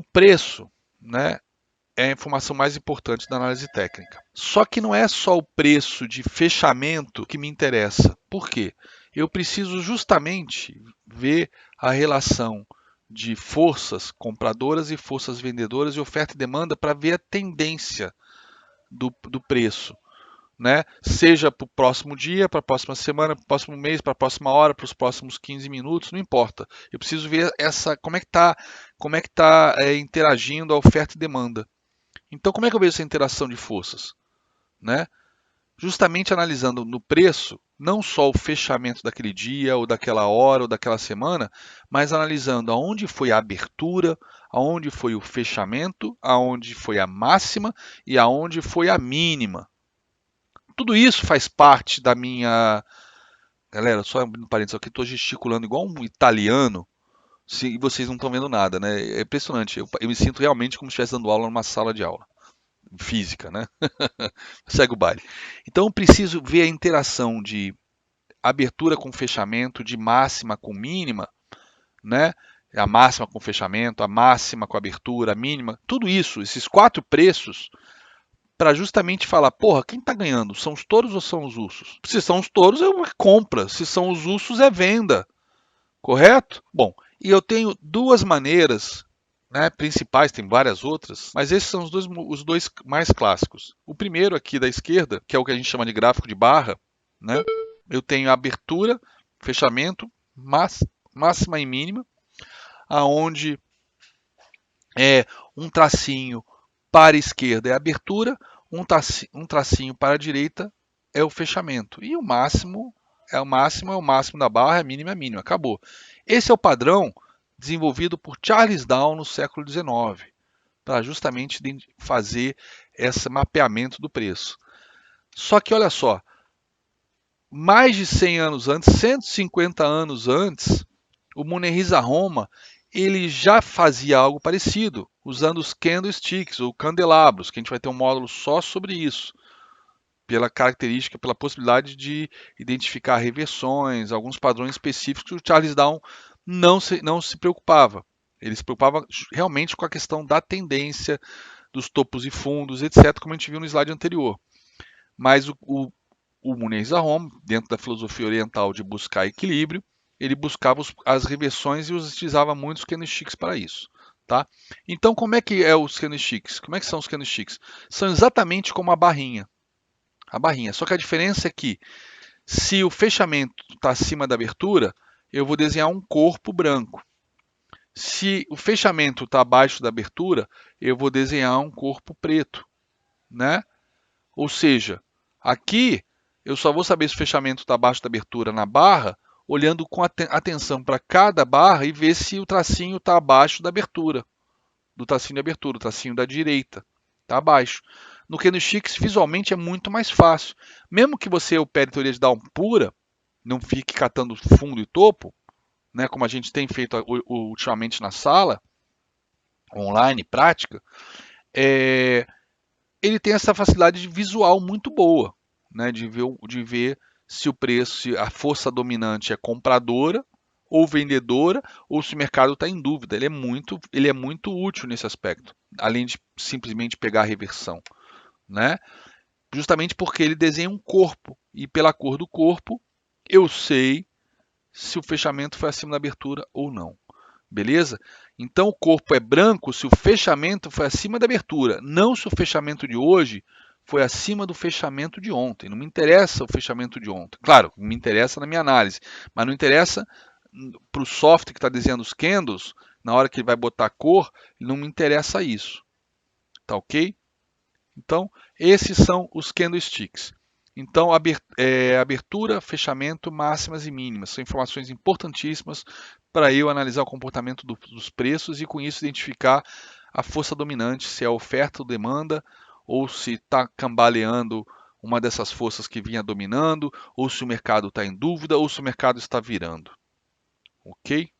O preço, né, é a informação mais importante da análise técnica. Só que não é só o preço de fechamento que me interessa. Por quê? Eu preciso justamente ver a relação de forças compradoras e forças vendedoras e oferta e demanda para ver a tendência do preço, né? Seja para o próximo dia, para a próxima semana, para o próximo mês, para a próxima hora, para os próximos 15 minutos, não importa. Eu preciso ver como é que tá interagindo a oferta e demanda. Então, como é que eu vejo essa interação de forças, né? Justamente analisando no preço, não só o fechamento daquele dia, ou daquela hora, ou daquela semana, mas analisando aonde foi a abertura, aonde foi o fechamento, aonde foi a máxima e aonde foi a mínima. Tudo isso faz parte da minha. Galera, só abrindo parênteses aqui, estou gesticulando igual um italiano, e vocês não estão vendo nada, né? É impressionante. Eu me sinto realmente como se estivesse dando aula numa sala de aula física, né? Segue o baile. Então eu preciso ver a interação de abertura com fechamento, de máxima com mínima, né? A máxima com fechamento, a máxima com abertura, a mínima, tudo isso, esses quatro preços, para justamente falar, porra, quem está ganhando? São os touros ou são os ursos? Se são os touros, é uma compra. Se são os ursos, é venda. Correto? Bom, e eu tenho duas maneiras, né, principais, tem várias outras, mas esses são os dois mais clássicos. O primeiro aqui da esquerda, que é o que a gente chama de gráfico de barra, né, eu tenho abertura, fechamento, máxima e mínima, aonde é um tracinho para a esquerda é a abertura, um tracinho para a direita é o fechamento. E o máximo é o máximo da barra, a mínima é a mínima. Acabou. Esse é o padrão desenvolvido por Charles Down no século XIX, para justamente fazer esse mapeamento do preço. Só que olha só, mais de 100 anos antes, 150 anos antes, o Munehisa Roma ele já fazia algo parecido, usando os candlesticks ou candelabros, que a gente vai ter um módulo só sobre isso, pela característica, pela possibilidade de identificar reversões, alguns padrões específicos que o Charles Down não se preocupava. Ele se preocupava realmente com a questão da tendência, dos topos e fundos, etc., como a gente viu no slide anterior. Mas o Munez Arom, dentro da filosofia oriental de buscar equilíbrio, ele buscava as reversões e utilizava muitos candlesticks para isso. Tá? Então, como é que é os candlesticks? Como é que são os candlesticks? São exatamente como a barrinha. A barrinha. Só que a diferença é que se o fechamento está acima da abertura, eu vou desenhar um corpo branco. Se o fechamento está abaixo da abertura, eu vou desenhar um corpo preto, né? Ou seja, aqui eu só vou saber se o fechamento está abaixo da abertura na barra, olhando com atenção para cada barra e ver se o tracinho está abaixo da abertura, do tracinho de abertura, o tracinho da direita, está abaixo. No Candlesticks, visualmente é muito mais fácil. Mesmo que você opere teoria de Down pura, não fique catando fundo e topo, né, como a gente tem feito ultimamente na sala, online, prática, ele tem essa facilidade de visual muito boa, né, de ver se o preço, se a força dominante é compradora ou vendedora, ou se o mercado está em dúvida. Ele é muito útil nesse aspecto, além de simplesmente pegar a reversão, né? Justamente porque ele desenha um corpo, e pela cor do corpo, eu sei se o fechamento foi acima da abertura ou não. Beleza? Então o corpo é branco se o fechamento foi acima da abertura, não se o fechamento de hoje foi acima do fechamento de ontem. Não me interessa o fechamento de ontem. Claro, me interessa na minha análise, mas não interessa para o software que está desenhando os candles, na hora que ele vai botar a cor, não me interessa isso. Tá ok? Então, esses são os candlesticks. Então, abertura, fechamento, máximas e mínimas. São informações importantíssimas para eu analisar o comportamento dos preços e, com isso, identificar a força dominante, se é a oferta ou demanda, ou se está cambaleando uma dessas forças que vinha dominando, ou se o mercado está em dúvida, ou se o mercado está virando. Ok?